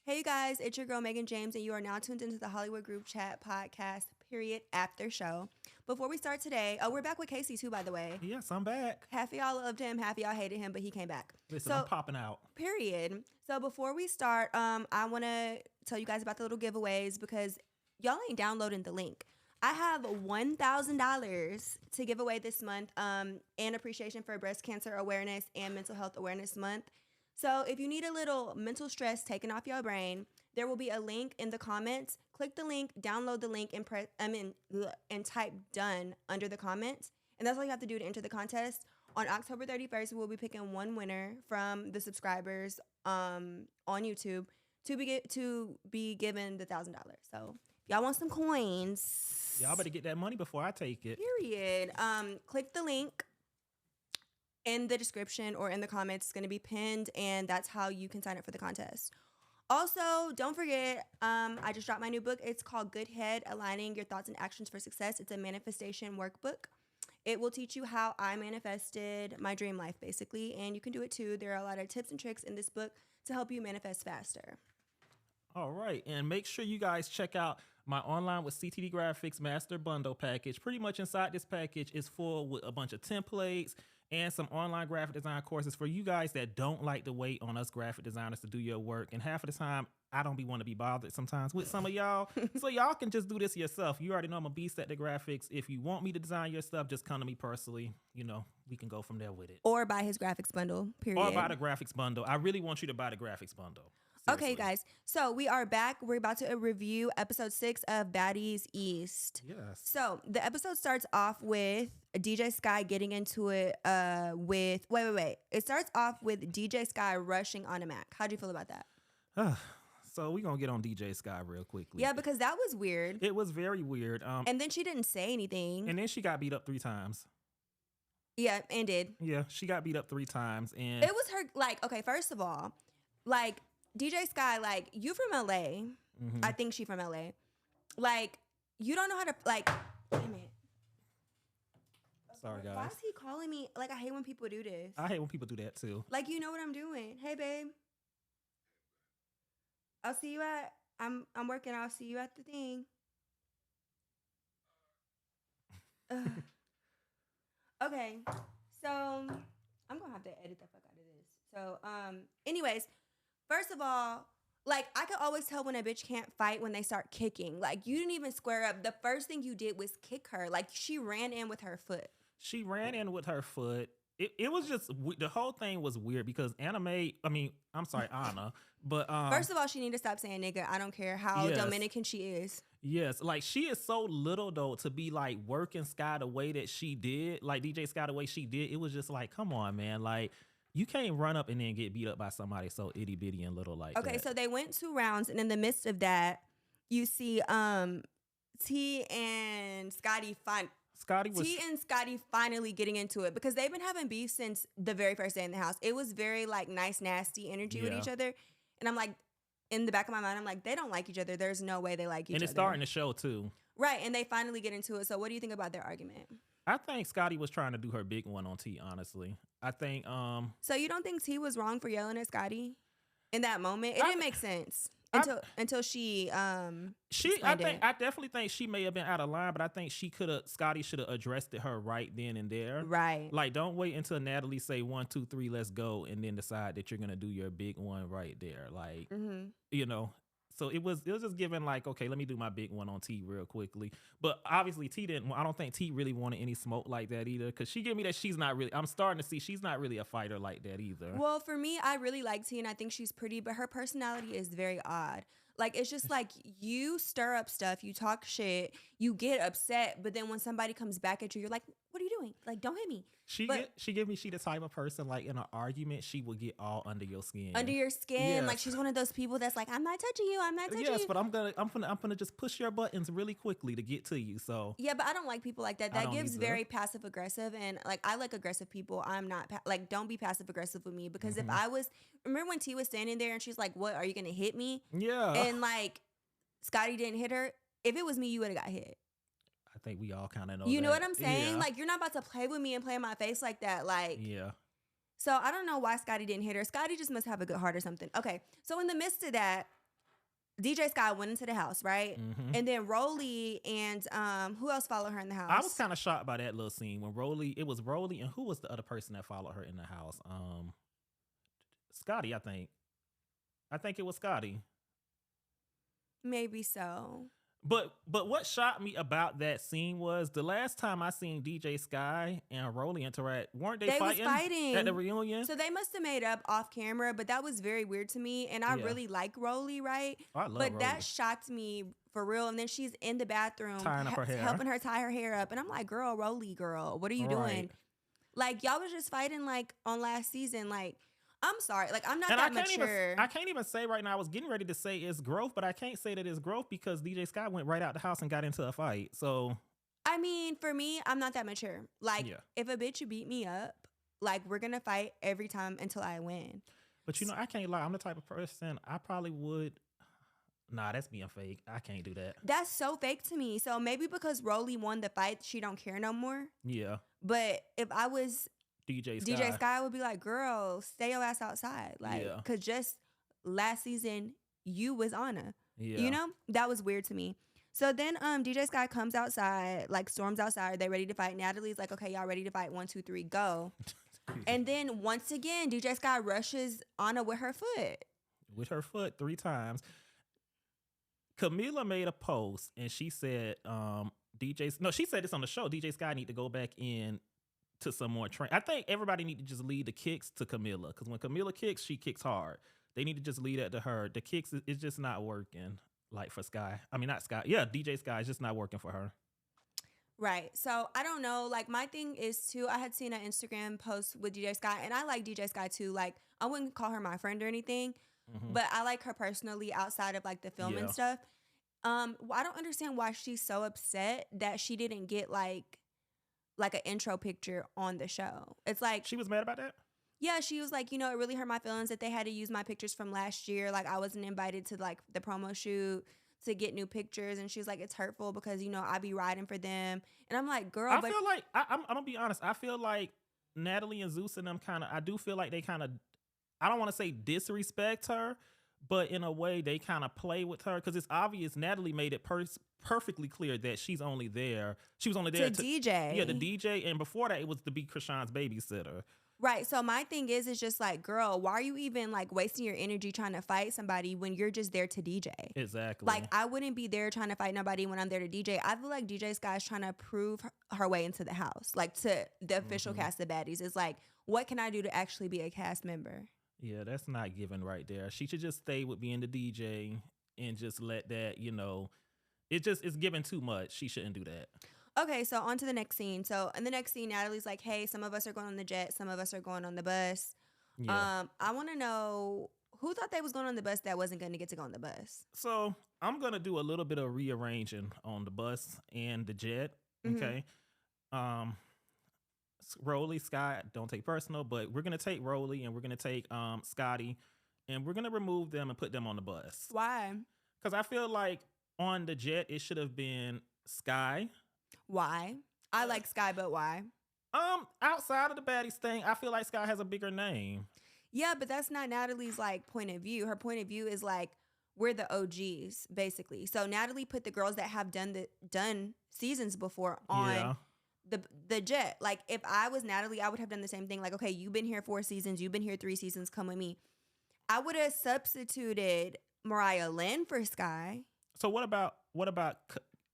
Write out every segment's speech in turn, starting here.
Hey, you guys, it's your girl, Megan James, and you are now tuned into the Hollywood Group Chat podcast, period, after show. Before we start today, we're back with Casey, too, by the way. Yes, I'm back. Half of y'all loved him, half of y'all hated him, but he came back. Listen, I'm popping out. Period. So before we start, I want to tell you guys about the little giveaways because y'all ain't downloading the link. I have $1,000 to give away this month in appreciation for Breast Cancer Awareness and Mental Health Awareness Month. So if you need a little mental stress taken off your brain, there will be a link in the comments. Click the link, download the link, and type done under the comments. And that's all you have to do to enter the contest. On October 31st, we'll be picking one winner from the subscribers on YouTube to be given the $1,000. So y'all want some coins? Y'all better get that money before I take it. Period. Click the link in the description or in the comments. It's going to be pinned, and that's how you can sign up for the contest. Also, don't forget, I just dropped my new book. It's called Good Head, Aligning Your Thoughts and Actions for Success. It's a manifestation workbook. It will teach you how I manifested my dream life, basically, and you can do it too. There are a lot of tips and tricks in this book to help you manifest faster. All right, and make sure you guys check out my Online with CTV Graphics Master Bundle package. Pretty much inside this package is full with a bunch of templates and some online graphic design courses for you guys that don't like to wait on us graphic designers to do your work. And half of the time, I don't want to be bothered sometimes with some of y'all. So y'all can just do this yourself. You already know I'm a beast at the graphics. If you want me to design your stuff, just come to me personally. You know, we can go from there with it. Or buy his graphics bundle, period. Or buy the graphics bundle. I really want you to buy the graphics bundle. Seriously. Okay, guys. So we are back. We're about to review episode 6 of Baddies East. Yes. So the episode starts off with DJ Sky getting into it with... Wait. It starts off with DJ Sky rushing on a Mac. How'd you feel about that? So we're going to get on DJ Sky real quickly. Yeah, because that was weird. It was very weird. And then she didn't say anything. And then she got beat up 3 times. Yeah, and did. Yeah, she got beat up 3 times. And it was her, like, okay, first of all, like... DJ Sky, like, you from LA. Mm-hmm. I think she from LA. Like, you don't know how to, like, damn it. Sorry, guys. Why is he calling me? Like, I hate when people do this. I hate when people do that, too. Like, you know what I'm doing. Hey, babe. I'll see you at, I'm working. I'll see you at the thing. Okay. So, I'm going to have to edit the fuck out of this. So, anyways. First of all, like, I could always tell when a bitch can't fight when they start kicking. Like, you didn't even square up. The first thing you did was kick her. Like, she ran in with her foot. It was just, the whole thing was weird because Anna, but... First of all, she need to stop saying nigga. I don't care how Dominican she is. Yes, like, she is so little, though, to be, like, working Sky the way that she did. Like, DJ Sky the way she did. It was just like, come on, man. Like... You can't run up and then get beat up by somebody so itty bitty and little like that. Okay, so they went 2 rounds, and in the midst of that, you see T and Scotty finally getting into it because they've been having beef since the very first day in the house. It was very like nice, nasty energy with each other, and I'm like, in the back of my mind, I'm like, they don't like each other. There's no way they like each other. And it's starting to show too. Right, and they finally get into it. So, what do you think about their argument? I think Scotty was trying to do her big one on T, honestly. I think So you don't think T was wrong for yelling at Scotty in that moment? It didn't make sense until she I definitely think she may have been out of line, but I think Scotty should have addressed it her right then and there. Right. Like, don't wait until Natalie say 1, 2, 3, let's go, and then decide that you're gonna do your big one right there. Like, you know. So it was just given like, okay, let me do my big one on T real quickly. But obviously I don't think T really wanted any smoke like that either. Cause she gave me that I'm starting to see she's not really a fighter like that either. Well, for me, I really like T and I think she's pretty, but her personality is very odd. Like, it's just like you stir up stuff, you talk shit, you get upset, but then when somebody comes back at you, you're like, what are you doing? Like, don't hit me. She the type of person, like, in an argument, she would get all under your skin. Under your skin. Yes. Like, she's one of those people that's like, I'm not touching you. Yes, but I'm gonna just push your buttons really quickly to get to you. So yeah, but I don't like people like that. That gives very passive aggressive, and like, I like aggressive people. I'm not like, don't be passive aggressive with me, because if I was, remember when T was standing there and she's like, what, are you gonna hit me? Yeah. And like, Scotty didn't hit her. If it was me, you would have got hit. I think we all kind of know. You know what I'm saying? Yeah. Like, you're not about to play with me and play in my face like that. Like, yeah. So I don't know why Scotty didn't hit her. Scotty just must have a good heart or something. Okay. So in the midst of that, DJ Sky went into the house, right? Hmm. And then Rolly and who else followed her in the house? I was kind of shocked by that little scene when it was Rolly, and who was the other person that followed her in the house? Scotty, I think. I think it was Scotty. Maybe so. But what shocked me about that scene was the last time I seen DJ Sky and Rolly interact, weren't they was fighting at the reunion? So they must have made up off camera, but that was very weird to me. And I really like Rolly, right? Oh, I love but Rolly. that shocked me for real. And then she's in the bathroom tying up her hair, helping her tie her hair up. And I'm like, girl, Rolly, girl, what are you doing? Like, y'all was just fighting like on last season. Like, I'm sorry. Like, I'm not that mature. I can't even say right now. I was getting ready to say it's growth, but I can't say that it's growth because DJ Sky went right out the house and got into a fight. So, I mean, for me, I'm not that mature. Like, if a bitch beat me up, like, we're going to fight every time until I win. But, you know, I can't lie. I'm the type of person I probably would. Nah, that's being fake. I can't do that. That's so fake to me. So maybe because Rolly won the fight, she don't care no more. Yeah. But if I was DJ Sky would be like, girl, stay your ass outside. Like, because just last season, you was Anna. Yeah. You know? That was weird to me. So then DJ Sky comes outside, like storms outside. They ready to fight. Natalie's like, okay, y'all ready to fight? 1, 2, 3, go. And then once again, DJ Sky rushes Anna with her foot. With her foot 3 times. Camila made a post and she said, she said this on the show. DJ Sky need to go back in to some more train. I think everybody need to just lead the kicks to Camila because when Camila kicks, she kicks hard. They need to just lead that to her. The kicks is just not working. Like for Sky. I mean, not Sky. Yeah, DJ Sky is just not working for her. Right. So I don't know. Like my thing is too, I had seen an Instagram post with DJ Sky and I like DJ Sky too. Like I wouldn't call her my friend or anything, but I like her personally outside of like the film and stuff. I don't understand why she's so upset that she didn't get like an intro picture on the show. It's like she was mad about that? Yeah, she was like, you know, it really hurt my feelings that they had to use my pictures from last year. Like I wasn't invited to like the promo shoot to get new pictures. And she's like, it's hurtful because, you know, I be riding for them. And I'm like, girl, I feel like, I'm going to be honest. I feel like Natalie and Zeus and them I do feel like they I don't want to say disrespect her, but in a way they kind of play with her because it's obvious Natalie made it perfectly clear that she's only there. She was only there to DJ. Yeah, the DJ. And before that, it was to be Krishan's babysitter. Right. So my thing is just like, girl, why are you even like wasting your energy trying to fight somebody when you're just there to DJ? Exactly. Like I wouldn't be there trying to fight nobody when I'm there to DJ. I feel like DJ Sky's trying to prove her way into the house, like to the official cast of Baddies. It's like, what can I do to actually be a cast member? Yeah, that's not given right there. She should just stay with being the DJ and just let that, you know, it's given too much. She shouldn't do that. Okay, so on to the next scene. So in the next scene, Natalie's like, hey, some of us are going on the jet. Some of us are going on the bus. Yeah. I want to know who thought they was going on the bus that wasn't going to get to go on the bus. So I'm going to do a little bit of rearranging on the bus and the jet. Okay. Rolly, Sky, don't take personal, but we're going to take Rolly and we're going to take Scotty and we're going to remove them and put them on the bus. Why? Because I feel like on the jet, it should have been Sky. Why? I like Sky, but why? Outside of the Baddies thing, I feel like Sky has a bigger name. Yeah, but that's not Natalie's like point of view. Her point of view is like we're the OGs, basically. So Natalie put the girls that have done seasons before on the jet. Like if I was Natalie, I would have done the same thing. Like, okay, you've been here 4 seasons, you've been here 3 seasons, come with me. I would have substituted Mariah Lynn for Sky. So what about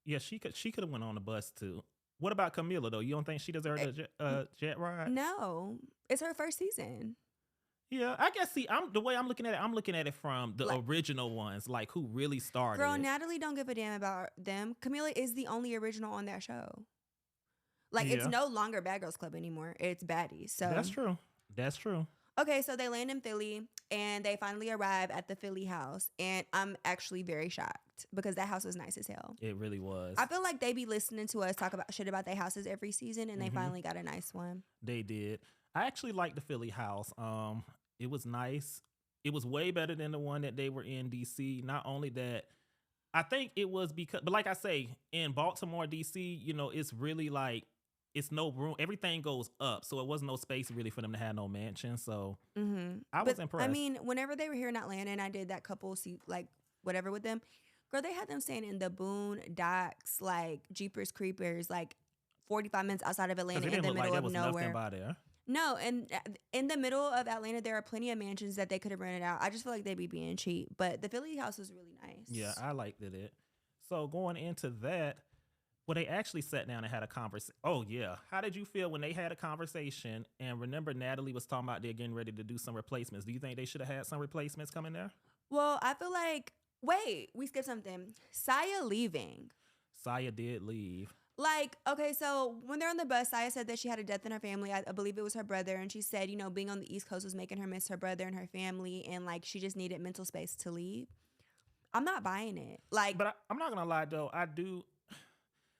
yeah, she could have went on the bus too. What about Camila though? You don't think she deserved a jet ride? No, it's her first season. Yeah, I guess. See, the way I'm looking at it from the original ones, like who really started. Girl, Natalie don't give a damn about them. Camila is the only original on that show. Like it's no longer Bad Girls Club anymore. It's Baddies. So that's true. That's true. Okay, so they land in Philly and they finally arrive at the Philly house. And I'm actually very shocked because that house was nice as hell. It really was. I feel like they be listening to us talk about shit about their houses every season and they finally got a nice one. They did. I actually liked the Philly house. It was nice. It was way better than the one that they were in DC. Not only that, I think it was because, but like I say, in Baltimore, DC, you know, it's really like, it's no room. Everything goes up. So it wasn't no space really for them to have no mansion. So I was impressed. I mean, whenever they were here in Atlanta and I did that couple like whatever with them. Girl, they had them staying in the boondocks, like Jeepers Creepers, like 45 minutes outside of Because Atlanta it in didn't the look like middle there of was nothing nowhere. by there. No, and in the middle of Atlanta, there are plenty of mansions that they could have rented out. I just feel like they'd be being cheap. But the Philly house was really nice. Yeah, I liked it. So going into that, well, they actually sat down and had a conversation. Oh yeah, how did you feel when they had a conversation? And remember, Natalie was talking about they're getting ready to do some replacements. Do you think they should have had some replacements coming there? Well, I feel like, wait, we skipped something. Saya leaving. Saya did leave. Like, okay, so when they're on the bus, Saya said that she had a death in her family. I believe it was her brother. And she said, being on the East Coast was making her miss her brother and her family. And, like, she just needed mental space to leave. I'm not buying it. Like, But I'm not gonna lie though, I do.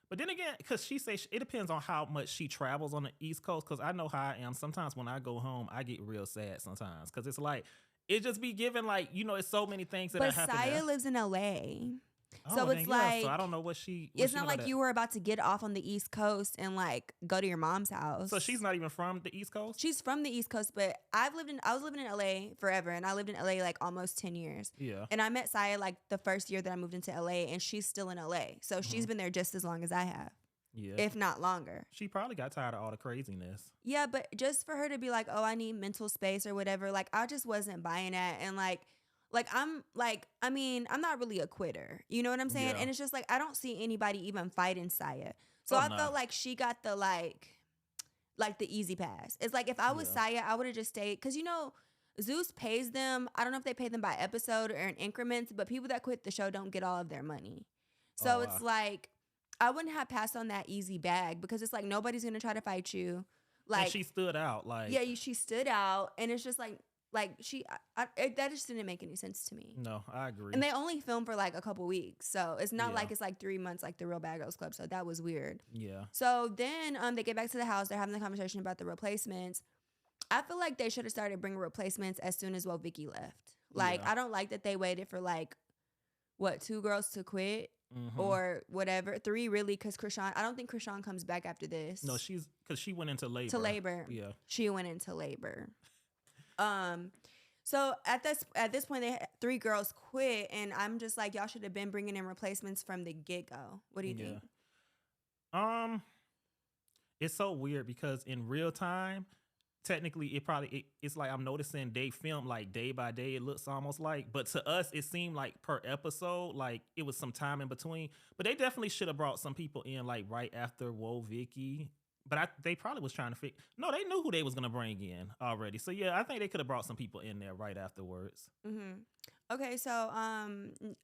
But then again, because she says it depends on how much she travels on the East Coast. Because I know how I am. Sometimes when I go home, I get real sad sometimes because it's like it just be given like it's so many things that but happen. Saya there. lives in LA. Oh, So then, it's yeah, so I like, don't know what she. it's not like you were about to get off on the East Coast and like go to your mom's house. So she's not even from the East Coast. She's from the East Coast, but I was living in LA forever, and I lived in LA like almost 10 years. Yeah. And I met Saya like the first year that I moved into LA, and she's still in LA. So she's been there just as long as I have, Yeah. if not longer. She probably got tired of all the craziness. Yeah, but just for her to be like, oh, I need mental space or whatever, like I just wasn't buying that. And I'm not really a quitter. You know what I'm saying? Yeah. And it's just like, I don't see anybody even fighting Saya. So Oh, I no. felt like she got the like the easy pass. It's like if I was Yeah. Saya, I would have just stayed. Because, Zeus pays them. I don't know if they pay them by episode or in increments, but people that quit the show don't get all of their money. So Oh, it's wow. like, I wouldn't have passed on that easy bag because it's like nobody's going to try to fight you. Like, and she stood out. Like, yeah, she stood out. And it's just like that just didn't make any sense to me. no, I agree. And they only filmed for like a couple weeks. So it's not Yeah. like it's like 3 months like the Real Bad Girls Club. So that was weird. Yeah. So then they get back to the house. They're having the conversation about the replacements. I feel like they should have started bringing replacements as soon as Vicky left. Like, Yeah. I don't like that they waited for like, 2 girls to quit Mhm. or whatever. 3 really, because Krishan, I don't think Krishan comes back after this. No, because she went into labor. To labor. Yeah. She went into labor. So at this point, 3 girls quit, and I'm just like, y'all should have been bringing in replacements from the get go. What do you think? It's so weird because in real time, technically, it's like I'm noticing they film like day by day. It looks almost like, but to us, it seemed like per episode, like it was some time in between. But they definitely should have brought some people in like right after Vicky. But they probably was trying to figure. No, they knew who they was gonna bring in already. So yeah, I think they could have brought some people in there right afterwards. Mm-hmm. Okay, so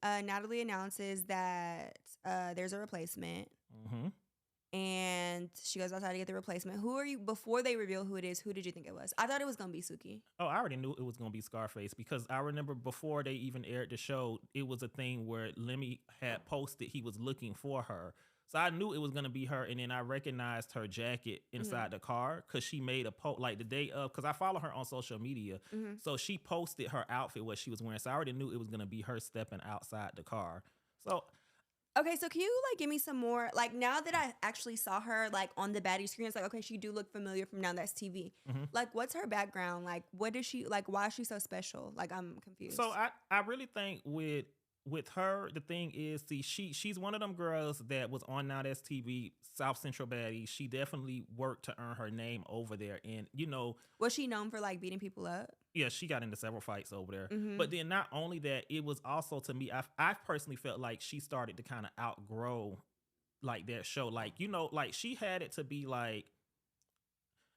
Natalie announces that there's a replacement, and she goes outside to get the replacement. Who are you? Before they reveal who it is, who did you think it was? I thought it was gonna be Suki. Oh, I already knew it was gonna be Scarface because I remember before they even aired the show, it was a thing where Lemmy had posted he was looking for her. So I knew it was gonna be her, and then I recognized her jacket inside the car because she made a post like the day of. Because I follow her on social media, so she posted her outfit what she was wearing. So I already knew it was gonna be her stepping outside the car. So Okay, so can you like give me some more, like now that I actually saw her like on the baddie screen, it's like, okay, she do look familiar from Now That's TV. Like, what's her background? Like, what is she like? Why is she so special? Like, I'm confused. So I really think with her, the thing is, see, she's one of them girls that was on Now That's TV, South Central Baddies. She definitely worked to earn her name over there, and was she known for like beating people up? yeah, she got into several fights over there. But then not only that, it was also to me, I personally felt like she started to kind of outgrow like that show. Like, like she had it to be like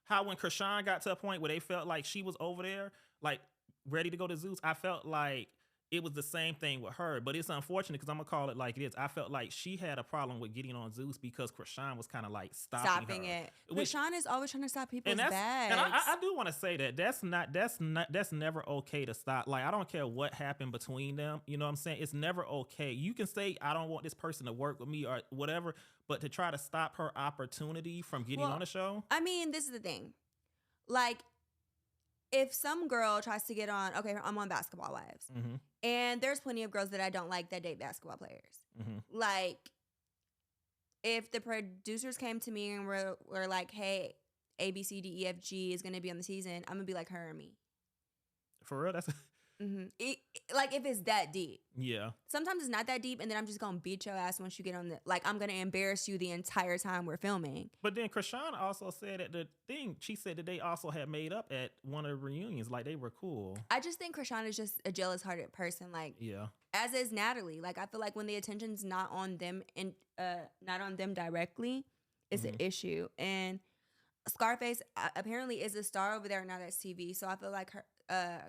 how when Krishan got to a point where they felt like she was over there, like ready to go to Zeus, I felt like it was the same thing with her. But it's unfortunate because I'm going to call it like it is. I felt like she had a problem with getting on Zeus because Krishan was kind of like stopping her. It. Krishan is always trying to stop people's bags. And I do want to say that that's never okay to stop. Like, I don't care what happened between them. You know what I'm saying? It's never okay. You can say, I don't want this person to work with me or whatever, but to try to stop her opportunity from getting on the show. I mean, this is the thing. Like, if some girl tries to get on, okay, I'm on Basketball Wives. And there's plenty of girls that I don't like that date basketball players. Like, if the producers came to me and were like, hey, A, B, C, D, E, F, G is going to be on the season, I'm going to be like, her or me. For real? Like if it's that deep. Yeah. Sometimes it's not that deep, and then I'm just gonna beat your ass once you get on the. Like I'm gonna embarrass you the entire time we're filming. But then Krishan also said at the thing, she said that they also had made up at one of the reunions, like they were cool. I just think Krishan is just a jealous-hearted person, like Yeah. as is Natalie. Like I feel like when the attention's not on them and not on them directly, it's an issue. And Scarface apparently is a star over there now. That's TV. So I feel like her,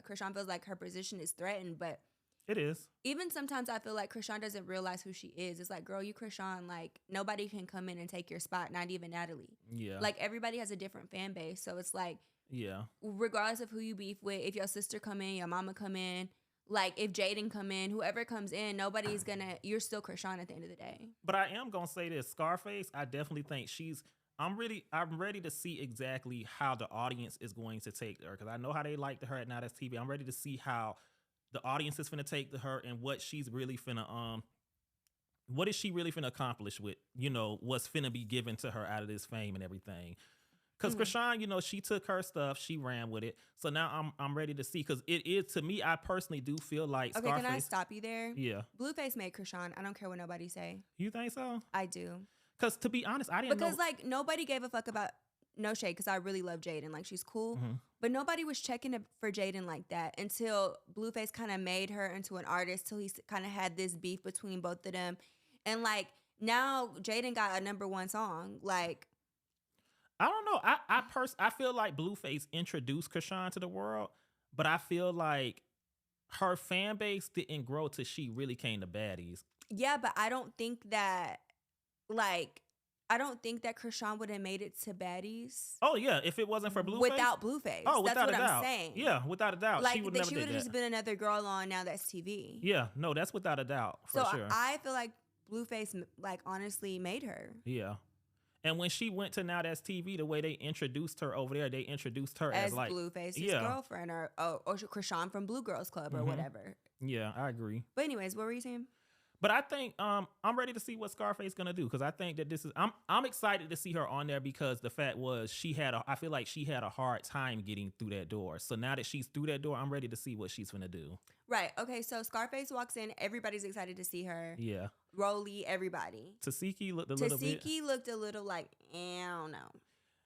Krishan feels like her position is threatened, but. It is. Even sometimes I feel like Krishan doesn't realize who she is. It's like, girl, you Krishan, like nobody can come in and take your spot, not even Natalie. Yeah. Like everybody has a different fan base. So it's like, yeah, regardless of who you beef with, if your sister come in, your mama come in, like if Jaden come in, whoever comes in, nobody's gonna, you're still Krishan at the end of the day. But I am gonna say this, Scarface, I definitely think I'm ready to see exactly how the audience is going to take her, because I know how they like her at Now That's TV. I'm ready to see how the audience is finna take to her and what she's really finna what is she really finna accomplish with, what's finna be given to her out of this fame and everything. Because Krishan, she took her stuff, she ran with it. So now I'm ready to see, because it is, to me, I personally do feel like okay, Scarface. Can I stop you there? Yeah. Blueface made Krishan. I don't care what nobody say. You think so? I do. Because to be honest, I didn't know. Because like nobody gave a fuck about, no shade, because I really love Jaden. Like she's cool. But nobody was checking for Jaden like that until Blueface kind of made her into an artist, till he kind of had this beef between both of them. And like now Jaden got a #1 song. Like, I don't know. I feel like Blueface introduced Krishan to the world, but I feel like her fan base didn't grow till she really came to Baddies. Yeah, but I don't think that Krishan would have made it to Baddies. Oh yeah, if it wasn't for Blueface. Without Blueface. Oh, that's without what a doubt. I'm saying. Yeah, without a doubt. Like she would never she did would have that. just been another girl on Now That's TV. Yeah, no, that's without a doubt, for sure. I feel like Blueface like honestly made her. Yeah. And when she went to Now That's TV, the way they introduced her over there, they introduced her as like Blueface's girlfriend or Krishan from Blue Girls Club or whatever. Yeah, I agree. But anyways, what were you saying? But I think I'm ready to see what Scarface gonna do, because I think that this is I'm excited to see her on there, because the fact was I feel like she had a hard time getting through that door. So now that she's through that door, I'm ready to see what she's gonna do. Right. Okay. So Scarface walks in. Everybody's excited to see her. Yeah. Rolly, everybody. Tasiki looked a little bit. Tasiki looked a little like, I don't know.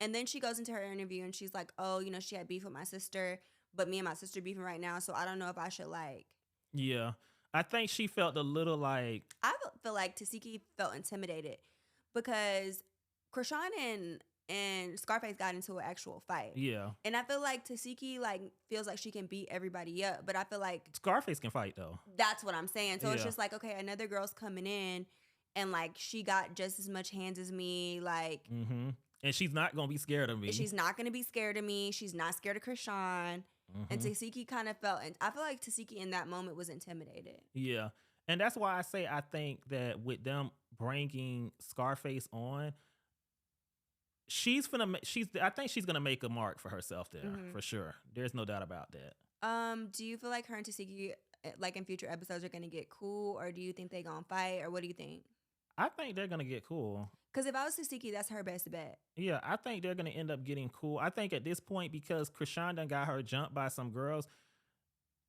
And then she goes into her interview and she's like, oh, she had beef with my sister, but me and my sister beefing right now, so I don't know if I should like. Yeah. I think she felt a little like. I feel like Tasiki felt intimidated because Krishan and Scarface got into an actual fight. Yeah. And I feel like Tasiki like feels like she can beat everybody up, but I feel like Scarface can fight though. That's what I'm saying. So it's just like, okay, another girl's coming in and like she got just as much hands as me, like and she's not gonna be scared of me. She's not gonna be scared of me. She's not scared of Krishan. And Tasiki kind of felt, and I feel like Tasiki in that moment was intimidated. Yeah. And that's why I say I think that with them bringing Scarface on, I think she's gonna make a mark for herself there, for sure. There's no doubt about that. Do you feel like her and Tasiki, like in future episodes, are gonna get cool, or do you think they gonna fight, or what do you think? I think they're gonna get cool. Because if I was Tasiki, that's her best bet. Yeah, I think they're gonna end up getting cool. I think at this point, because Krishan done got her jumped by some girls,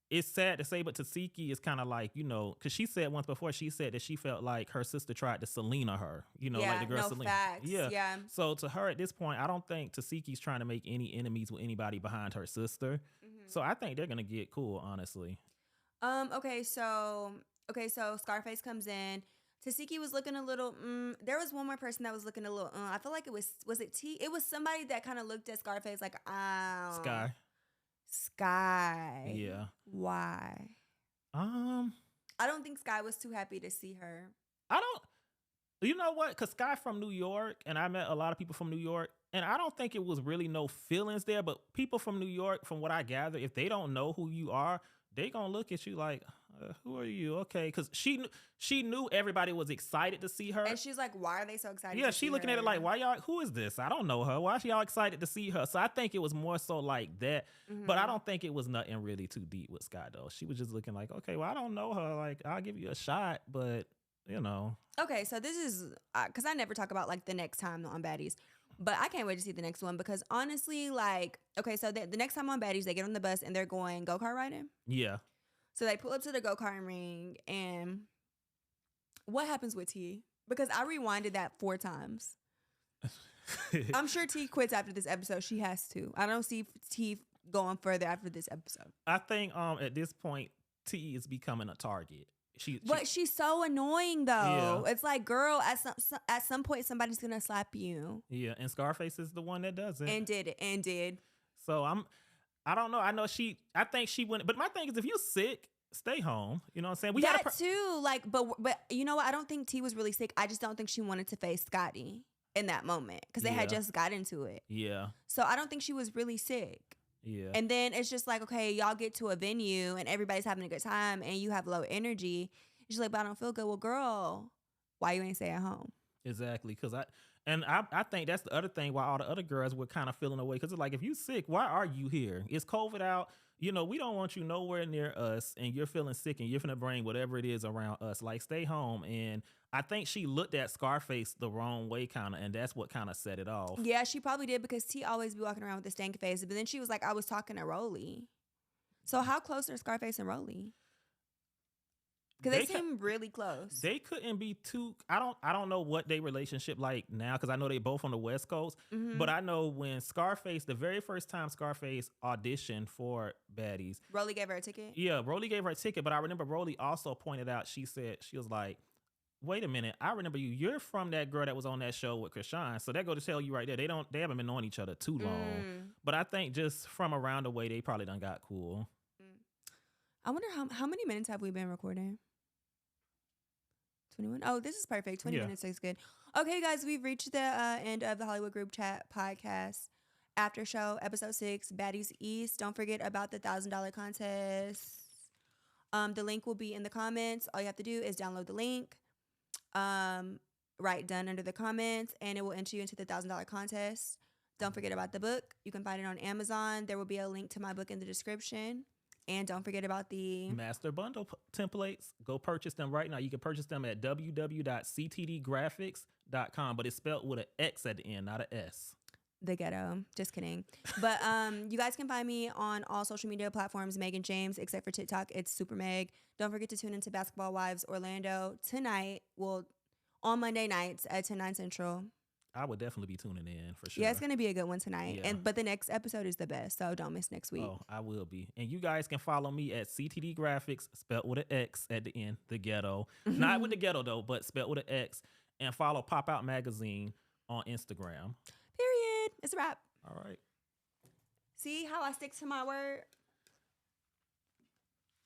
it's sad to say, but Tasiki is kind of like, because she said once before, she said that she felt like her sister tried to Selena her, like the girl Selena. Facts. Yeah. So to her at this point, I don't think Tasiki's trying to make any enemies with anybody behind her sister. So I think they're gonna get cool, honestly. Okay, so Scarface comes in. Tasiki was looking a little. There was one more person that was looking a little. I feel like it was it T? It was somebody that kind of looked at Scarface like, Sky. Yeah. Why? I don't think Sky was too happy to see her. I don't. You know what? Because Sky from New York, and I met a lot of people from New York, and I don't think it was really no feelings there. But people from New York, from what I gather, if they don't know who you are, they gonna look at you like, who are you? Okay, because she knew everybody was excited to see her, and she's like, why are they so excited? Yeah, she looking at it like, why y'all? Who is this? I don't know her. Why is y'all excited to see her? So I think it was more so like that, but I don't think it was nothing really too deep with Sky though. She was just looking like, okay, well I don't know her. Like I'll give you a shot, but Okay, so this is because I never talk about like the next time on Baddies. But I can't wait to see the next one because honestly, like, okay, so the next time on Baddies, they get on the bus and they're going go-kart riding. Yeah. So they pull up to the go-karting ring, and what happens with T? Because I rewinded that 4 times. I'm sure T quits after this episode. She has to. I don't see T going further after this episode. I think at this point, T is becoming a target. But she's so annoying though. Yeah. It's like, girl, at some point somebody's gonna slap you. Yeah, and Scarface is the one that does it. And did. So I don't know. I think she went, but my thing is, if you're sick, stay home. You know what I'm saying? That too. Like, but you know what? I don't think T was really sick. I just don't think she wanted to face Scotty in that moment because they had just got into it. Yeah. So I don't think she was really sick. Yeah. And then it's just like, okay, y'all get to a venue and everybody's having a good time and you have low energy. She's like, but I don't feel good. Well, girl, why you ain't stay at home? Exactly. Because I think that's the other thing why all the other girls were kind of feeling away. Because it's like, if you sick, why are you here? It's COVID out. You know, we don't want you nowhere near us, and you're feeling sick and you're finna bring whatever it is around us. Like, stay home. And I think she looked at Scarface the wrong way, kind of, and that's what kind of set it off. Yeah, she probably did because T always be walking around with a stank face. But then she was like, I was talking to Rolly. So how close are Scarface and Rolly? Because they seem really close. They couldn't be too. I don't know what their relationship like now, because I know they both on the West Coast. Mm-hmm. But I know when Scarface, the very first time Scarface auditioned for Baddies, Rolly gave her a ticket. Yeah, Rolly gave her a ticket. But I remember Rolly also pointed out. She was like, "Wait a minute, I remember you. You're from that girl that was on that show with Krishan." So that go to tell you right there, they haven't been knowing each other too long. But I think just from around the way, they probably done got cool. I wonder how many minutes have we been recording? 21. Oh, this is perfect. 20 minutes is good. Okay, guys, we've reached the end of the Hollywood Group Chat podcast after show, episode 6, Baddies East. Don't forget about the $1,000 contest. The link will be in the comments. All you have to do is download the link, write done under the comments, and it will enter you into the $1,000 contest. Don't forget about the book. You can find it on Amazon. There will be a link to my book in the description. And don't forget about the Master Bundle templates. Go purchase them right now. You can purchase them at www.ctdgraphics.com, but it's spelled with an X at the end, not an S. The ghetto. Just kidding. But you guys can find me on all social media platforms, Megan James, except for TikTok. It's Super Meg. Don't forget to tune into Basketball Wives Orlando tonight. Well, on Monday nights at 10, 9 Central. I would definitely be tuning in for sure. Yeah, it's going to be a good one tonight. Yeah. But the next episode is the best, so don't miss next week. Oh, I will be. And you guys can follow me at CTD Graphics, spelled with an X at the end, the ghetto. Not with the ghetto, though, but spelled with an X. And follow Pop Out Magazine on Instagram. Period. It's a wrap. All right. See how I stick to my word?